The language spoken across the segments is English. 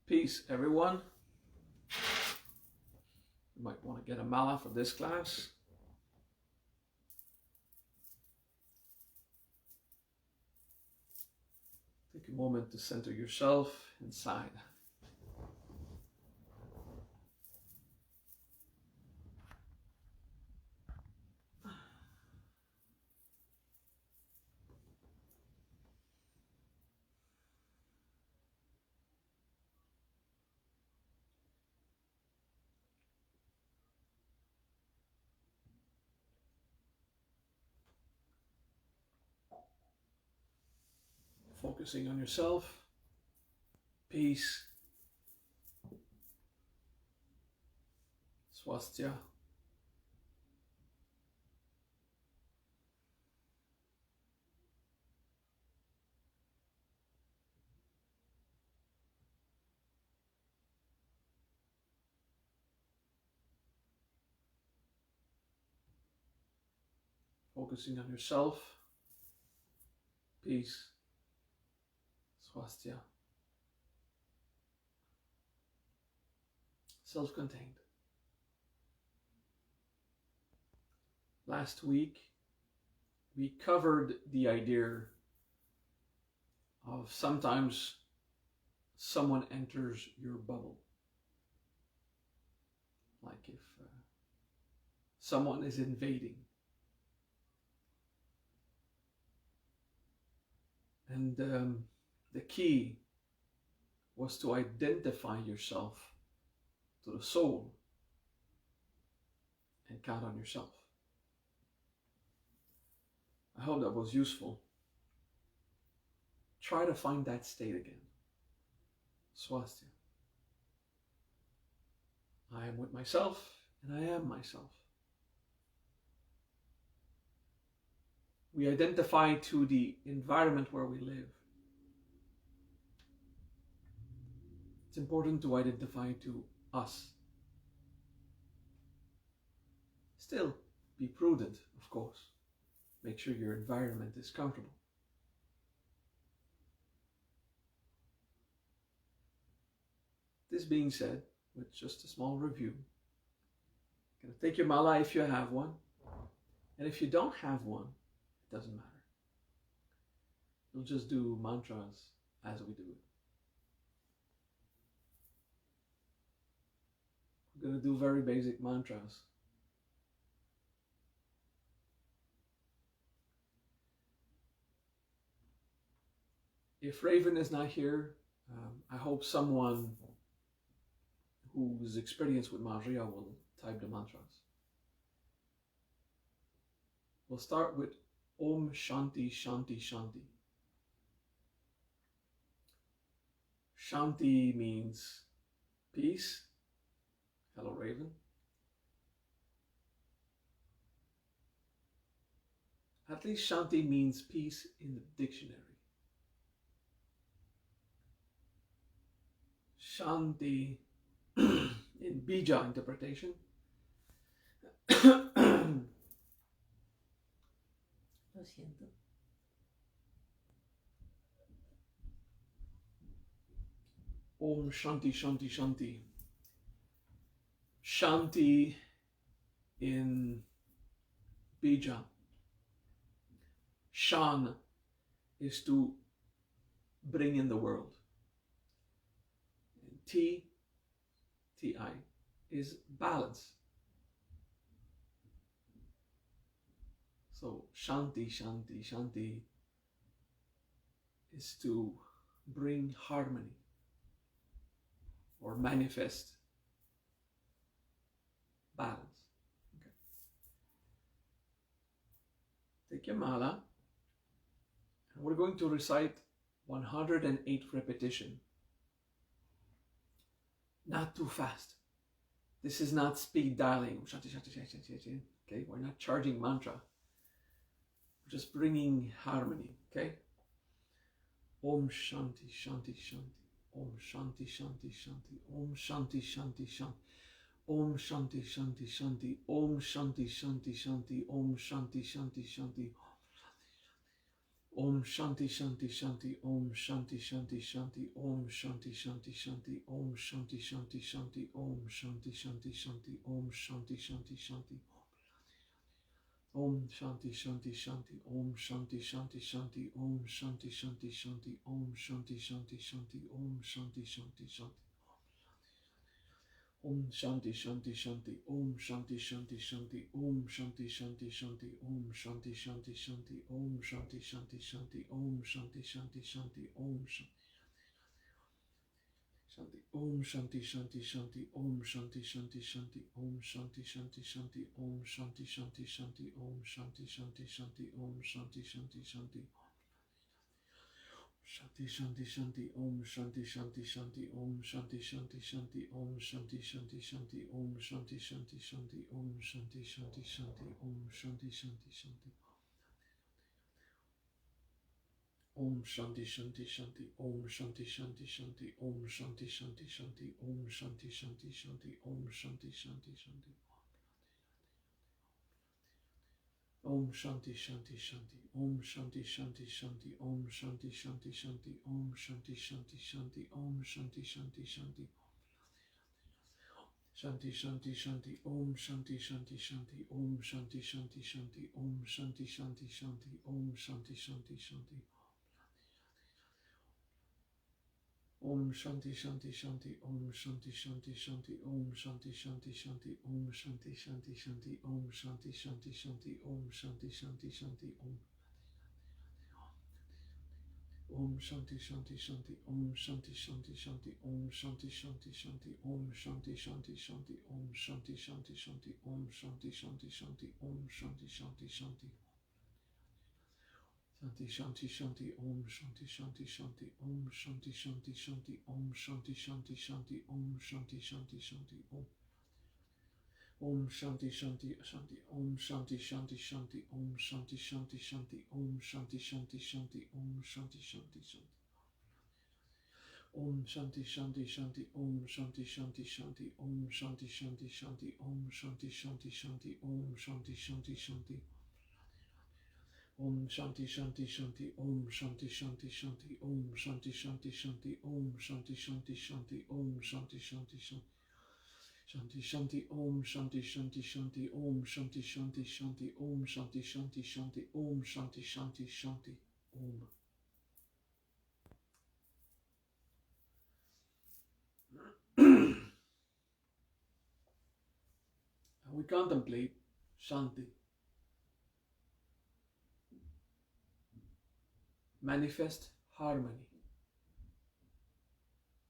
Peace, everyone. You might want to get a mala for this class. Take a moment to center yourself inside. Focusing on yourself. Peace. Swastika. Focusing on yourself. Peace. Swastika. Self-contained. Last week, we covered the idea of sometimes someone enters your bubble. Like if someone is invading. And the key was to identify yourself to the soul and count on yourself. I hope that was useful. Try to find that state again. Swastika. I am with myself and I am myself. We identify to the environment where we live. It's important to identify to us. Still, be prudent, of course. Make sure your environment is comfortable. This being said, with just a small review, you're going to take your mala if you have one, and if you don't have one, it doesn't matter. We'll just do mantras as we do it. We're going to do very basic mantras. If Raven is not here, I hope someone who's experienced with Maria will type the mantras. We'll start with Om Shanti Shanti Shanti. Shanti means peace. Hello, Raven. At least Shanti means peace in the dictionary. Shanti in Bija interpretation. Lo siento. Om Shanti Shanti Shanti. Shanti in Bija. Shan is to bring in the world. And T-I is balance. So Shanti, Shanti, Shanti is to bring harmony or manifest balance. Okay. Take your mala and we're going to recite 108 repetition. Not too fast. This is not speed dialing. Shanti, Shanti, Shanti, Shanti. Okay, we're not charging mantra. We're just bringing harmony. Okay. Om Shanti Shanti Shanti. Om Shanti Shanti Shanti. Om Shanti Shanti Shanti. Om Shanti Shanti Shanti. Om Shanti Shanti Shanti. Om Shanti Shanti Shanti. Om Shanti Shanti Shanti. Om Shanti Shanti Shanti. Om Shanti Shanti Shanti. Om Shanti Shanti Shanti. Om Shanti Shanti Shanti. Om Shanti Shanti Shanti. Om Shanti Shanti Shanti. Om Shanti Shanti Shanti. Om Shanti Shanti Shanti. Om Shanti Shanti Shanti. Om Shanti Shanti Shanti. Om Shanti Shanti Shanti. Om Shanti Shanti Shanti. Om Shanti Shanti Shanti. Om Shanti Shanti Shanti. Om Shanti Shanti Shanti. Om Shanti Shanti Shanti. Om Shanti. Om Shanti Shanti Shanti. Om Shanti Shanti Shanti. Om Shanti Shanti Shanti. Om Shanti Shanti Shanti. Om Shanti Shanti Shanti. Om Shanti Shanti Shanti. Shanti Shanti Shanti. Om Shanti Shanti Shanti. Om Shanti Shanti Shanti. Om Shanti Shanti Shanti. Om Shanti Shanti Shanti. Om Shanti Shanti Shanti. Om Shanti Shanti Shanti. Om Shanti Shanti Shanti. Om Shanti Shanti Shanti. Om Shanti Shanti Shanti. Om Shanti Shanti Shanti. Om Shanti Shanti Shanti. Om Shanti Shanti Shanti. Om Shanti Shanti Shanti. Om Shanti Shanti Shanti. Om Shanti Shanti Shanti. Om Shanti Shanti Shanti. Shanti Shanti Shanti. Om Shanti Shanti Shanti. Om Shanti Shanti Shanti. Om Shanti Shanti Shanti. Om Shanti Shanti Shanti. Om Shanti Shanti Shanti. Om Shanti Shanti Shanti. Om Shanti Shanti Shanti. Om Shanti Shanti Shanti. Om Shanti Shanti Shanti. Om Shanti Shanti Shanti. Om Shanti Shanti Shanti. Om Shanti Shanti Shanti. Om Shanti Shanti Shanti. Om Shanti Shanti Shanti. Om Shanti Shanti Shanti. Om Shanti Shanti Shanti. Om Shanti Shanti Shanti. Shanti Shanti Shanti. Om Shanti Shanti Shanti. Om Shanti Shanti Shanti. Om Shanti Shanti Shanti. Om Shanti Shanti Shanti. Om Shanti Shanti Shanti. Om Shanti Shanti Shanti. Om Shanti Shanti Shanti. Om Shanti Shanti Shanti. Om Shanti Shanti Shanti. Om Shanti Shanti Shanti. Om Shanti Shanti Shanti. Om Shanti Shanti Shanti. Om Shanti Shanti Shanti. Om Shanti Shanti Shanti. Om Shanti Shanti Shanti. Om Shanti Shanti Shanti. Om Shanti Shanti Shanti. Om Shanti Shanti Shanti. Om Shanti Shanti Shanti. Shanti Shanti. Om Shanti Shanti Shanti. Om Shanti Shanti Shanti. Om Shanti Shanti Shanti. Om Shanti Shanti Shanti. Om. And we contemplate Shanti. Manifest harmony,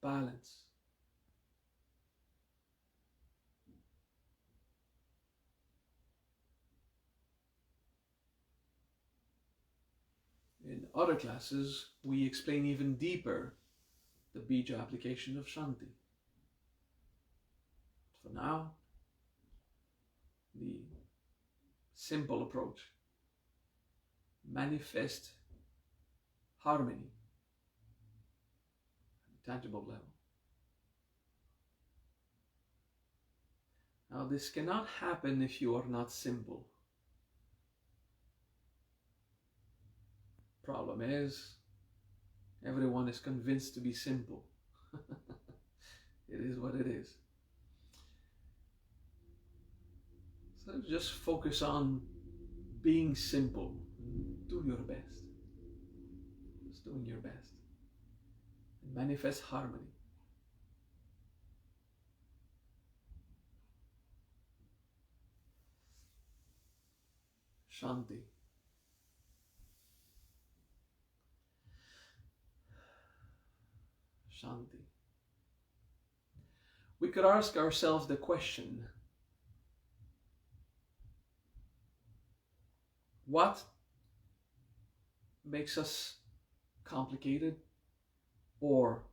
balance. In other classes, we explain even deeper the Bija application of Shanti. For now, the simple approach: manifest harmony at a tangible level. Now, this cannot happen if you are not simple. Problem is, everyone is convinced to be simple. It is what it is. So just focus on being simple. Do your best. Just doing your best. And manifest harmony. Shanti. Shanti. We could ask ourselves the question, what makes us complicated or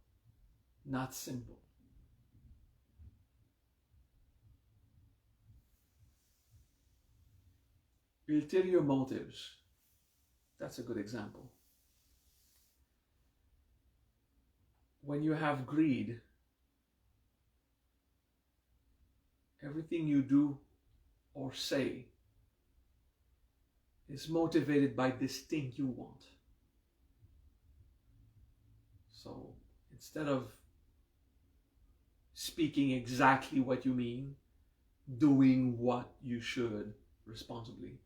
not simple? Ulterior motives. That's a good example. When you have greed, everything you do or say is motivated by this thing you want. So instead of speaking exactly what you mean, doing what you should responsibly,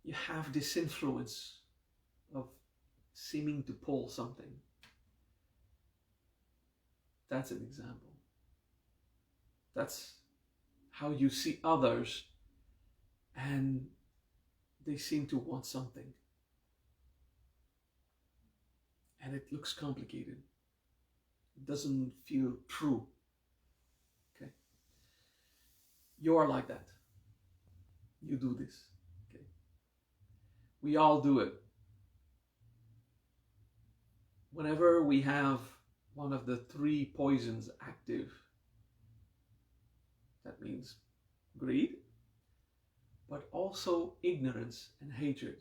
you have this influence of seeming to pull something. That's an example. That's how you see others, and they seem to want something. And it looks complicated. It doesn't feel true. Okay? You are like that. You do this. Okay? We all do it. Whenever we have one of the three poisons active, that means greed, but also ignorance and hatred.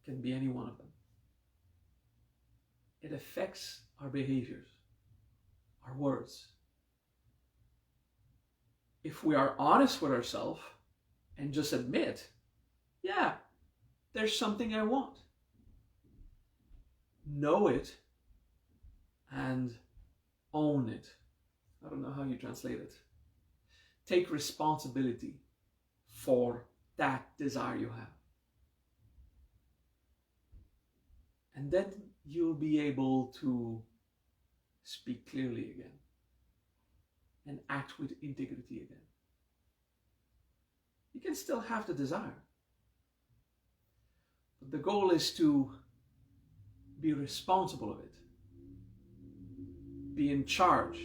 Can be any one of them. It affects our behaviors, our words. If we are honest with ourselves and just admit, yeah, there's something I want. Know it and own it. I don't know how you translate it. Take responsibility for that desire you have. And then you'll be able to speak clearly again and act with integrity again. You can still have the desire, but the goal is to be responsible of it, be in charge.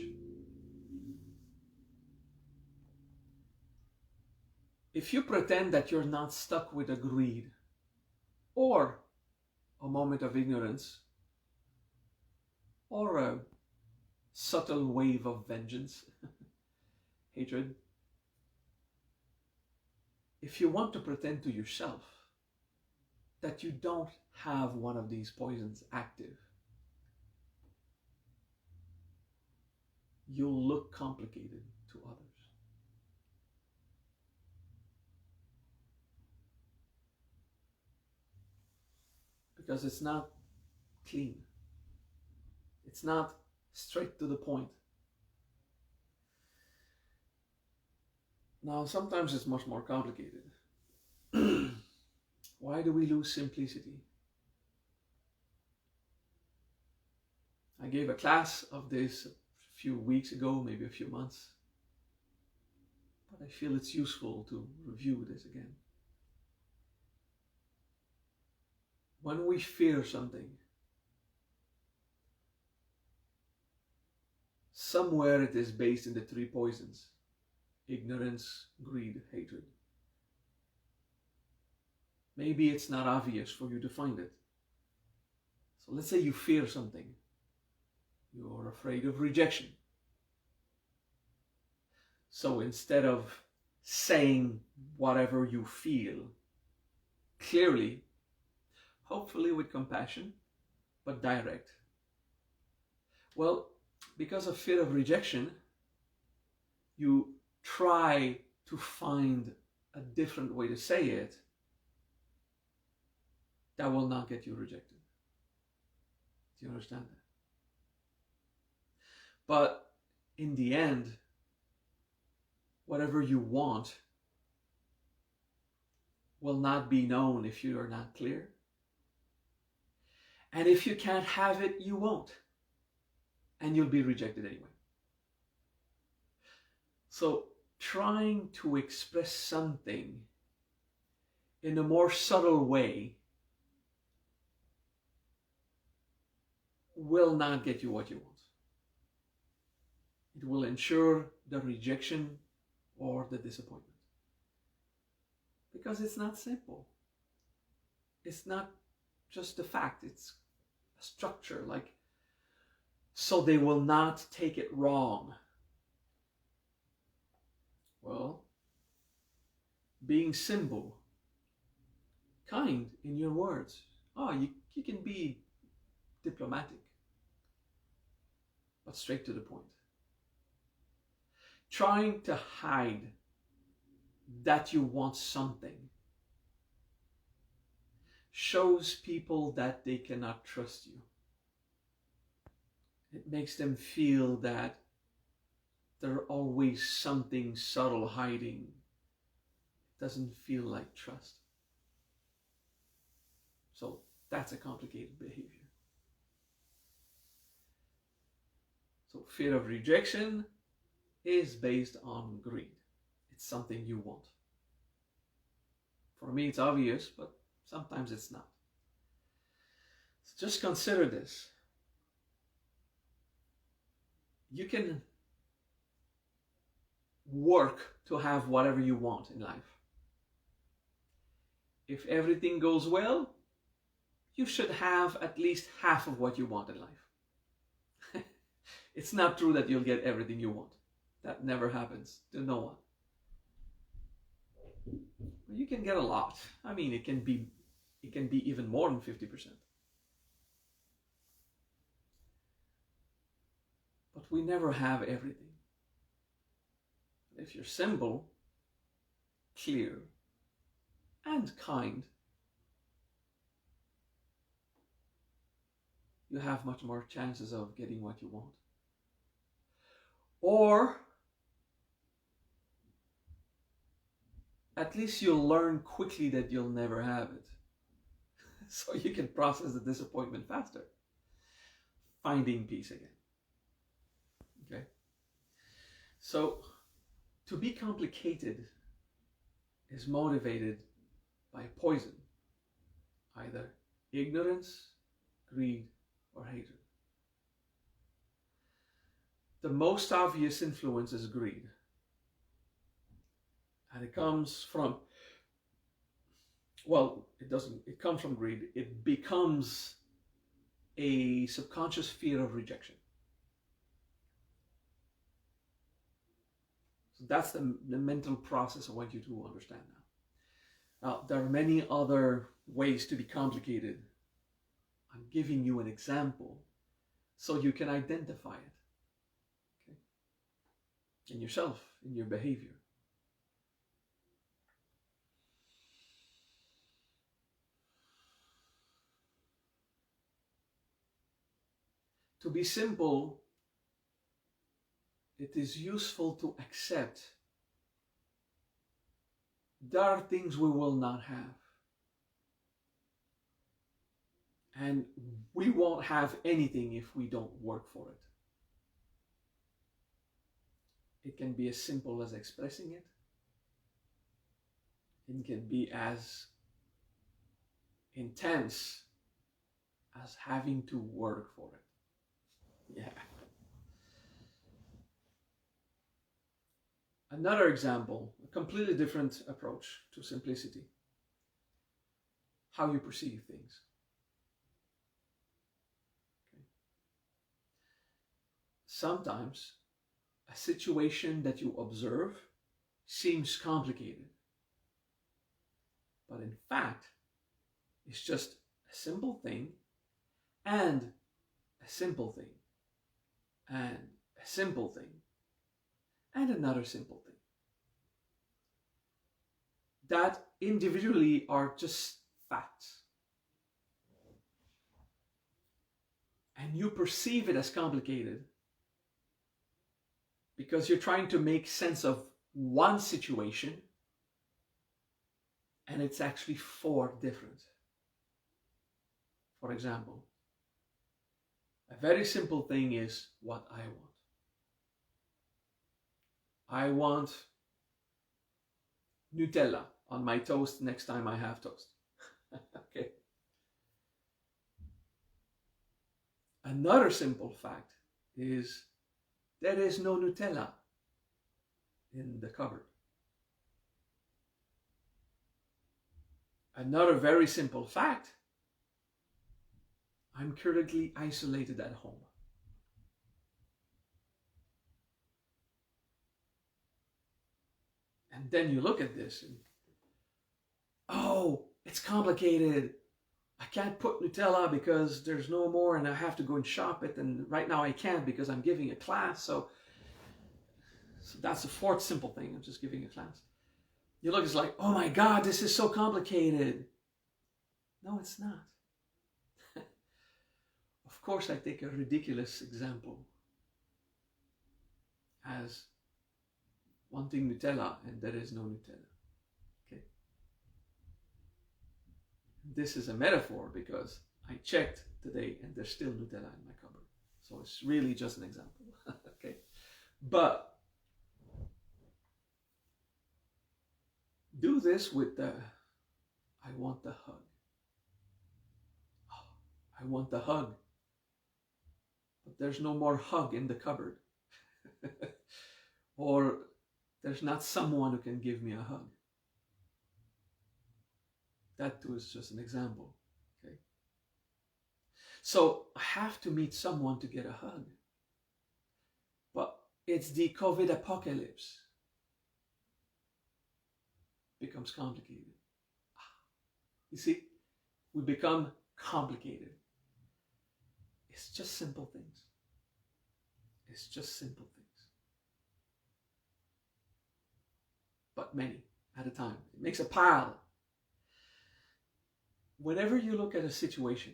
If you pretend that you're not stuck with a greed or a moment of ignorance or a subtle wave of vengeance, hatred, if you want to pretend to yourself that you don't have one of these poisons active, you'll look complicated to others. Because it's not clean. It's not straight to the point. Now, sometimes it's much more complicated. Why do we lose simplicity? I gave a class of this a few weeks ago, maybe a few months. But I feel it's useful to review this again. When we fear something, somewhere it is based in the three poisons: ignorance, greed, hatred. Maybe it's not obvious for you to find it. So let's say you fear something. You're afraid of rejection. So instead of saying whatever you feel clearly, hopefully with compassion, but direct. Well, because of fear of rejection, you try to find a different way to say it that will not get you rejected. Do you understand that? But in the end, whatever you want will not be known if you are not clear. And if you can't have it, you won't. And you'll be rejected anyway. So trying to express something in a more subtle way will not get you what you want. It will ensure the rejection or the disappointment. Because it's not simple. It's not just a fact, it's a structure, like, so they will not take it wrong. Well, being simple, kind in your words. You can be diplomatic, but straight to the point. Trying to hide that you want something shows people that they cannot trust you. It makes them feel that there's always something subtle hiding. It doesn't feel like trust. So that's a complicated behavior. So fear of rejection is based on greed. It's something you want. For me, it's obvious, but sometimes it's not. So just consider this. You can work to have whatever you want in life. If everything goes well, you should have at least half of what you want in life. It's not true that you'll get everything you want. That never happens to no one. You can get a lot. I mean, it can be even more than 50%. But we never have everything. If you're simple, clear, and kind, you have much more chances of getting what you want. Or at least you'll learn quickly that you'll never have it. So you can process the disappointment faster. Finding peace again. Okay? So, to be complicated is motivated by poison. Either ignorance, greed, or hatred. The most obvious influence is greed. And it comes from, it comes from greed. It becomes a subconscious fear of rejection. So that's the mental process I want you to understand now. Now, there are many other ways to be complicated. I'm giving you an example so you can identify it. Okay? In yourself, in your behavior. To be simple, it is useful to accept there are things we will not have. And we won't have anything if we don't work for it. It can be as simple as expressing it. It can be as intense as having to work for it. Yeah. Another example, a completely different approach to simplicity. How you perceive things. Okay. Sometimes a situation that you observe seems complicated. But in fact, it's just a simple thing and a simple thing and a simple thing and another simple thing that individually are just facts. And you perceive it as complicated because you're trying to make sense of one situation and it's actually four different. For example, a very simple thing is what I want. I want Nutella on my toast next time I have toast. Okay. Another simple fact is there is no Nutella in the cupboard. Another very simple fact, I'm currently isolated at home. And then you look at this and, oh, it's complicated. I can't put Nutella because there's no more and I have to go and shop it. And right now I can't because I'm giving a class. So that's the fourth simple thing. I'm just giving a class. You look, it's like, oh my God, this is so complicated. No, it's not. Of course, I take a ridiculous example as wanting Nutella and there is no Nutella. Okay. This is a metaphor because I checked today and there's still Nutella in my cupboard. So it's really just an example. Okay. But do this with the I want the hug. Oh, I want the hug. But there's no more hug in the cupboard. Or there's not someone who can give me a hug. That too is just an example. Okay. So I have to meet someone to get a hug. But it's the COVID apocalypse. Becomes complicated. You see, we become complicated. It's just simple things. It's just simple things. But many at a time. It makes a pile. Whenever you look at a situation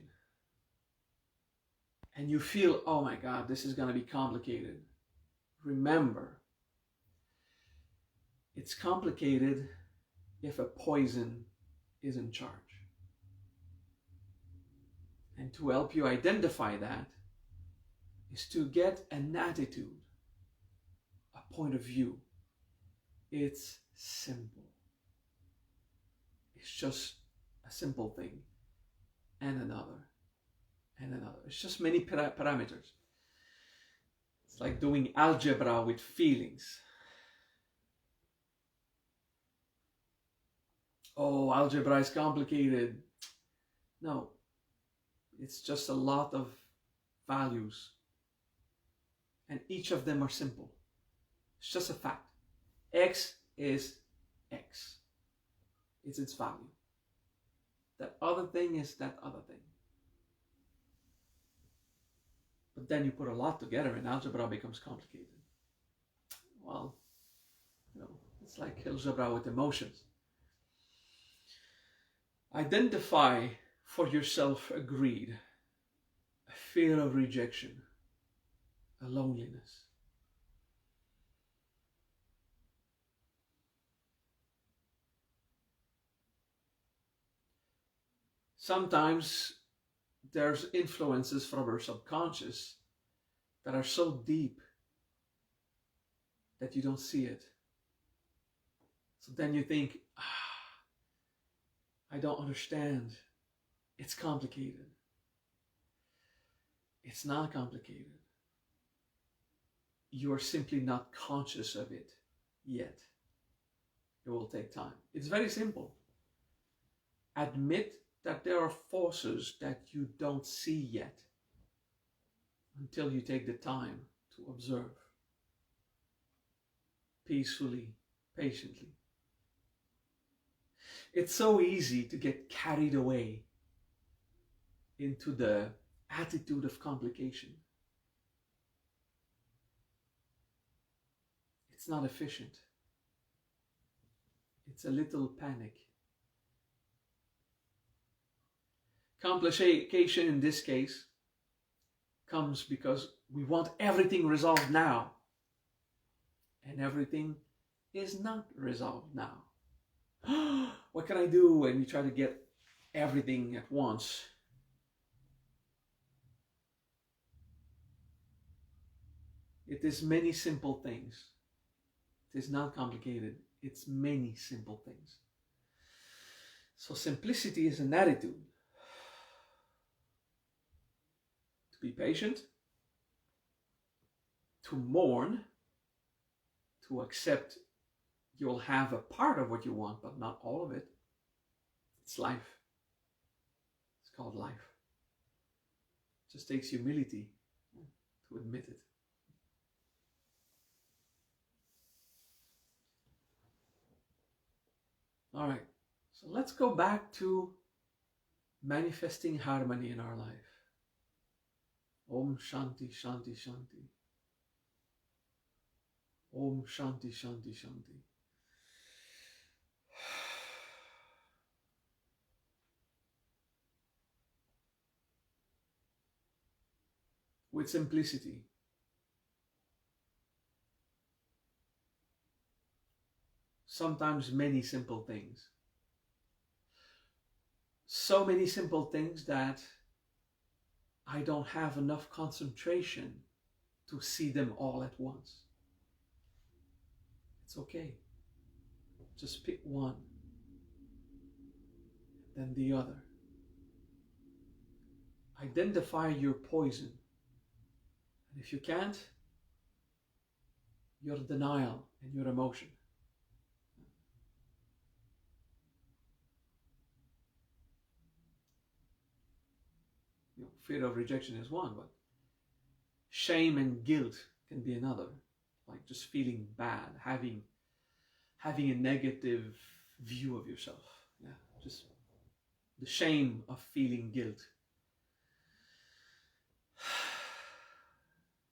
and you feel, oh my God, this is going to be complicated, remember, it's complicated if a poison is in charge. And to help you identify that is to get an attitude, a point of view. It's simple. It's just a simple thing and another and another. It's just many parameters. It's like doing algebra with feelings. Oh, algebra is complicated. No, it's just a lot of values. And each of them are simple. It's just a fact. X is X. It's its value. That other thing is that other thing. But then you put a lot together and algebra becomes complicated. Well, it's like algebra with emotions. Identify for yourself a greed, a fear of rejection, a loneliness. Sometimes there's influences from our subconscious that are so deep that you don't see it. So then you think, I don't understand. It's complicated. It's not complicated. You are simply not conscious of it yet. It will take time. It's very simple. Admit that there are forces that you don't see yet until you take the time to observe peacefully, patiently. It's so easy to get carried away into the attitude of complication. It's not efficient. It's a little panic. Complication in this case comes because we want everything resolved now. And everything is not resolved now. What can I do when you try to get everything at once? It is many simple things. It is not complicated. It's many simple things. So simplicity is an attitude. To be patient, to mourn, to accept you'll have a part of what you want, but not all of it. It's life. It's called life. It just takes humility to admit it. All right, so let's go back to manifesting harmony in our life. Om Shanti Shanti Shanti. Om Shanti Shanti Shanti. with simplicity. Sometimes many simple things. So many simple things that I don't have enough concentration to see them all at once. It's okay. Just pick one, then the other. Identify your poison. And if you can't, your denial and your emotion. Fear of rejection is one, but shame and guilt can be another. Like just feeling bad, having a negative view of yourself. Yeah, just the shame of feeling guilt.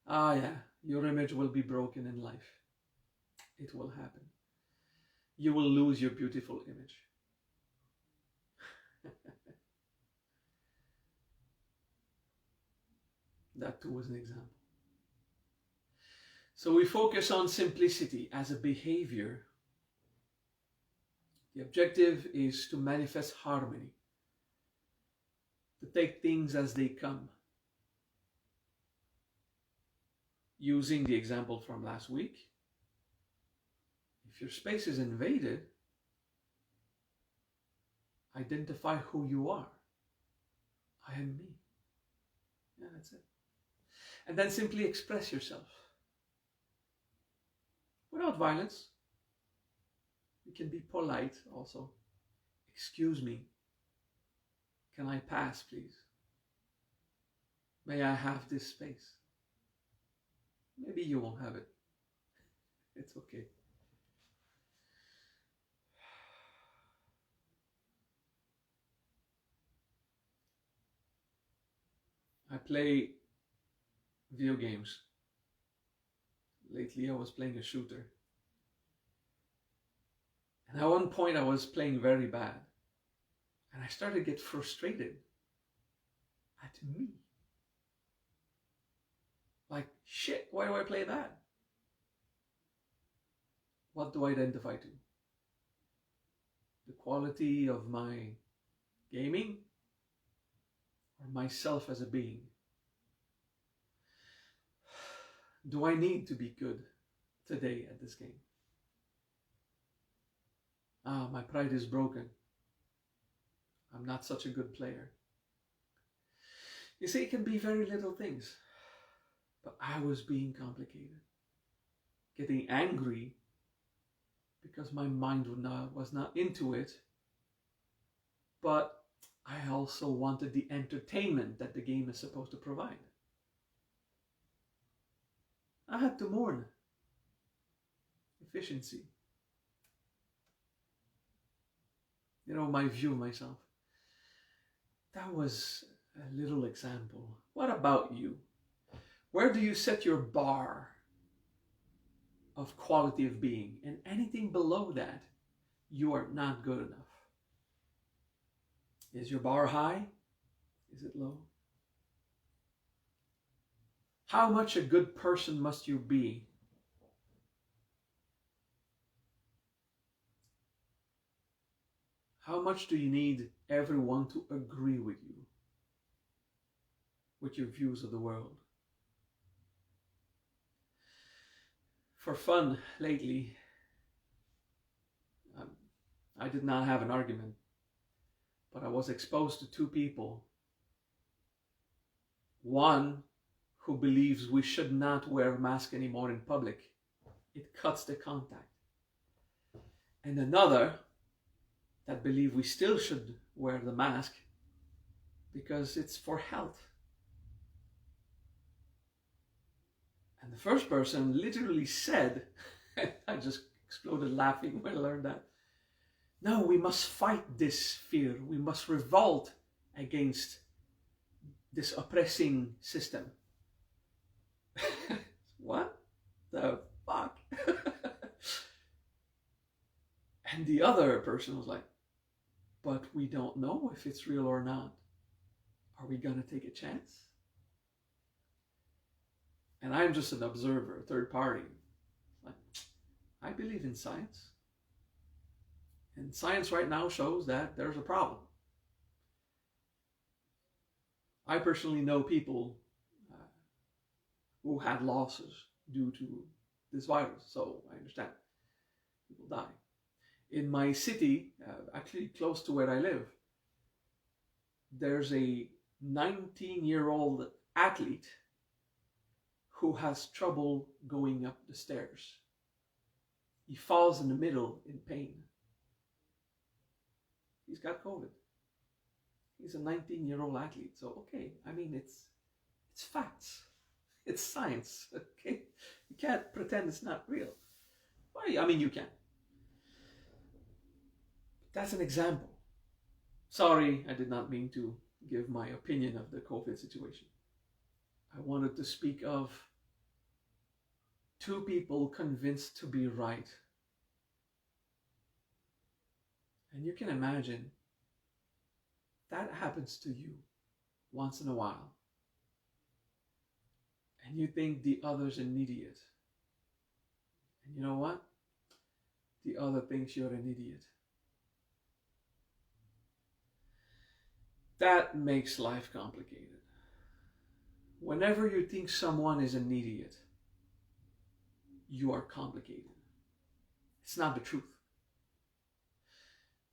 Yeah, your image will be broken in life. It will happen. You will lose your beautiful image. That too was an example. So we focus on simplicity as a behavior. The objective is to manifest harmony, to take things as they come. Using the example from last week, if your space is invaded, identify who you are. I am me. Yeah, that's it. And then simply express yourself. Without violence. You can be polite also. Excuse me. Can I pass, please? May I have this space? Maybe you won't have it. It's okay. I play video games. Lately I was playing a shooter. And at one point I was playing very bad. And I started to get frustrated at me. Like, shit, why do I play that? What do I identify to? The quality of my gaming? Or myself as a being? Do I need to be good today at this game? My pride is broken. I'm not such a good player. You see, it can be very little things. But I was being complicated. Getting angry because my mind was not into it. But I also wanted the entertainment that the game is supposed to provide. I had to mourn efficiency. You know, my view of myself. That was a little example. What about you? Where do you set your bar of quality of being? And anything below that, you are not good enough. Is your bar high? Is it low? How much a good person must you be? How much do you need everyone to agree with you, with your views of the world? For fun, lately, I did not have an argument, but I was exposed to two people. One who believes we should not wear a mask anymore in public. It cuts the contact. And another that believe we still should wear the mask because it's for health. And the first person literally said, I just exploded laughing when I learned that, no, we must fight this fear. We must revolt against this oppressing system. What the fuck? And the other person was like, but we don't know if it's real or not. Are we gonna take a chance? And I'm just an observer, a third party. Like, I believe in science. And science right now shows that there's a problem. I personally know people who had losses due to this virus, so I understand. People die. In my city, actually close to where I live, there's a 19-year-old athlete who has trouble going up the stairs. He falls in the middle in pain. He's got COVID. He's a 19-year-old athlete. So, okay, I mean, it's facts. It's science, okay? You can't pretend it's not real. Well, I mean, you can. That's an example. Sorry, I did not mean to give my opinion of the COVID situation. I wanted to speak of two people convinced to be right. And you can imagine that happens to you once in a while. And you think the other's an idiot. And you know what? The other thinks you're an idiot. That makes life complicated. Whenever you think someone is an idiot, you are complicated. It's not the truth.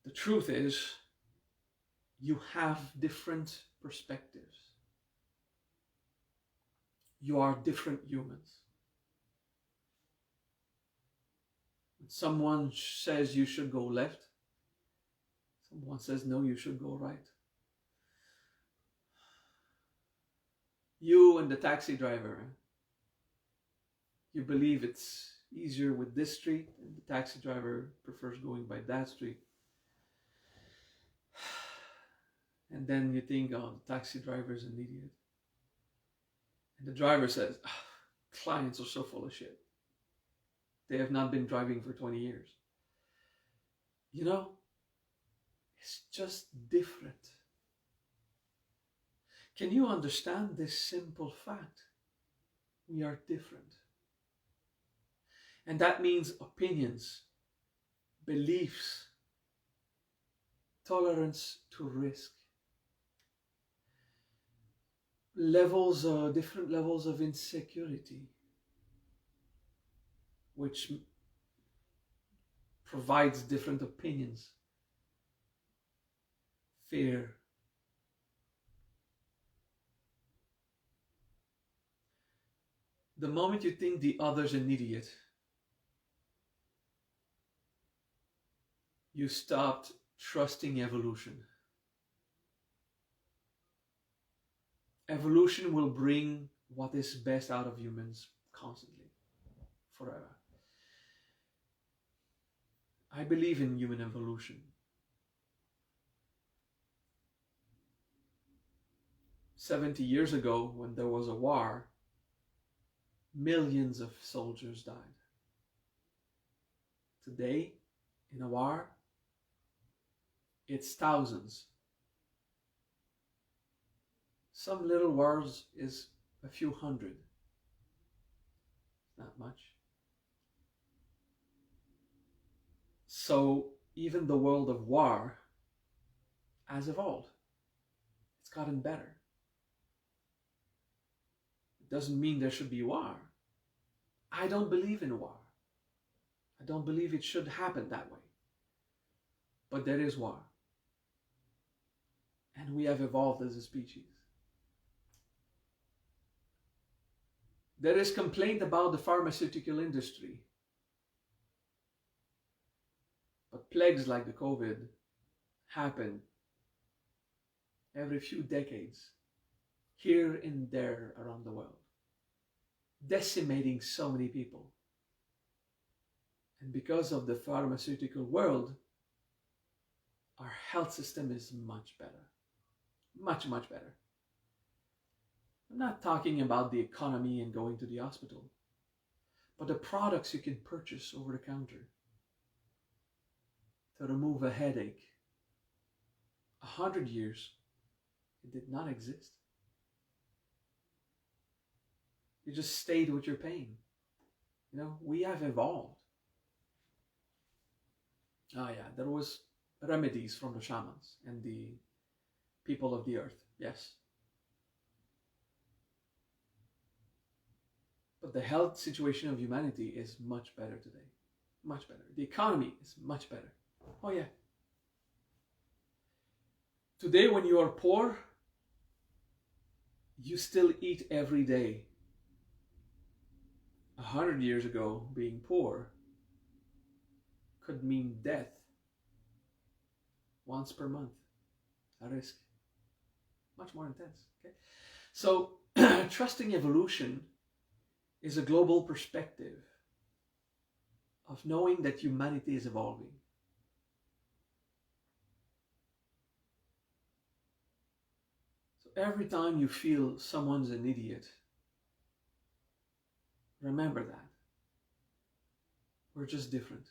The truth is, you have different perspectives. You are different humans. When someone says you should go left, someone says no, you should go right. You and the taxi driver, you believe it's easier with this street, and the taxi driver prefers going by that street. And then you think, oh, the taxi driver is an idiot. And the driver says, oh, clients are so full of shit. They have not been driving for 20 years. You know, it's just different. Can you understand this simple fact? We are different. And that means opinions, beliefs, tolerance to risk, different levels of insecurity, which provides different opinions, fear. The moment you think the other's an idiot, you stopped trusting evolution. Evolution will bring what is best out of humans constantly, forever. I believe in human evolution. 70 years ago, when there was a war, millions of soldiers died. Today, in a war, it's thousands. Some little wars is a few hundred. Not much. So even the world of war has evolved. It's gotten better. It doesn't mean there should be war. I don't believe in war. I don't believe it should happen that way. But there is war. And we have evolved as a species. There is complaint about the pharmaceutical industry. But plagues like the COVID happen every few decades, here and there around the world, decimating so many people. And because of the pharmaceutical world, our health system is much better. Much, much better. I'm not talking about the economy and going to the hospital, but the products you can purchase over the counter to remove a headache. 100 years, it did not exist. You just stayed with your pain. You know, we have evolved. Oh yeah, there was remedies from the shamans and the people of the earth. Yes. But the health situation of humanity is much better today. Much better. The economy is much better. Oh yeah. Today when you are poor, you still eat every day. 100 years ago, being poor could mean death once per month. A risk. Much more intense. Okay? So, trusting evolution is a global perspective of knowing that humanity is evolving. So every time you feel someone's an idiot, remember that. We're just different.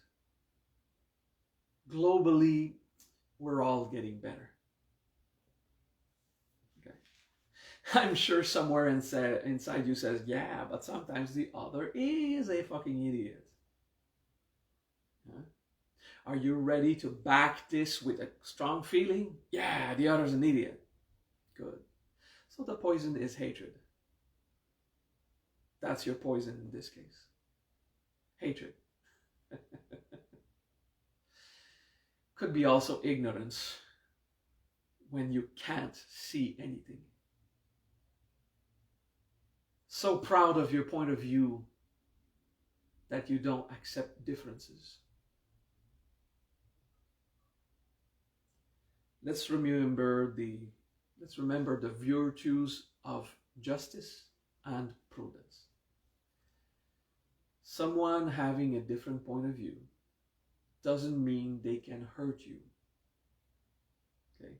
Globally, we're all getting better. Okay. I'm sure somewhere inside you says, yeah, but sometimes the other is a fucking idiot. Huh? Are you ready to back this with a strong feeling? Yeah, the other's an idiot. Good. So the poison is hatred. That's your poison in this case. Hatred. Could be also ignorance when you can't see anything. So proud of your point of view that you don't accept differences. Let's remember the virtues of justice and prudence. Someone having a different point of view doesn't mean they can hurt you. Okay?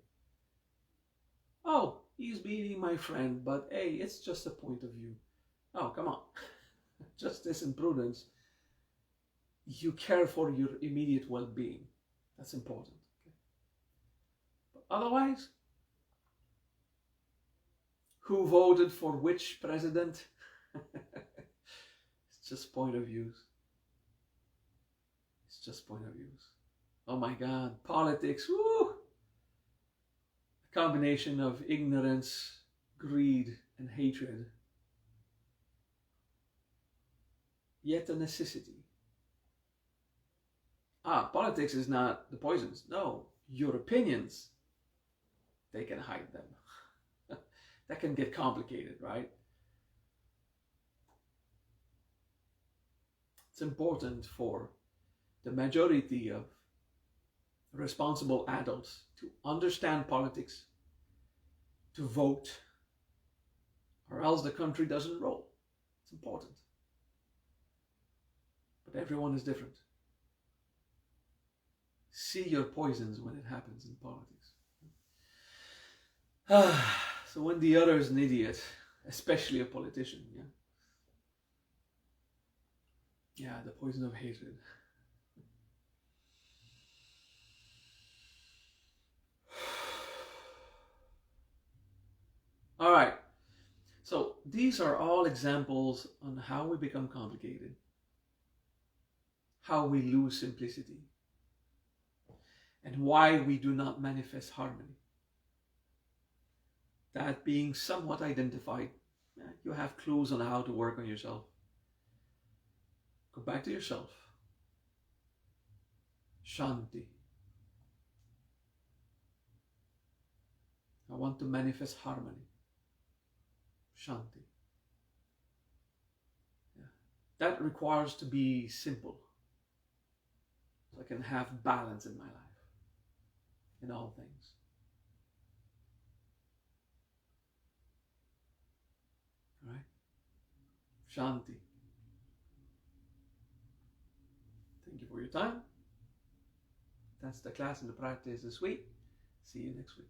Oh, he's beating my friend, but hey, it's just a point of view. Oh, come on. Justice and prudence. You care for your immediate well-being. That's important. Okay? But otherwise, who voted for which president? It's just point of views. It's just point of views. Oh my God, politics, woo! A combination of ignorance, greed, and hatred. Yet a necessity. Politics is not the poisons. No, your opinions, they can hide them. That can get complicated, right? It's important for the majority of responsible adults to understand politics, to vote, or else the country doesn't roll. It's important. But everyone is different. See your poisons when it happens in politics. So when the other is an idiot, especially a politician, yeah, the poison of hatred. All right. So these are all examples on how we become complicated, how we lose simplicity, and why we do not manifest harmony. That being somewhat identified, you have clues on how to work on yourself. Go back to yourself. Shanti. I want to manifest harmony. Shanti. Yeah. That requires to be simple. So I can have balance in my life. In all things. All right? Shanti. Thank you for your time. That's the class and the practice this week. See you next week.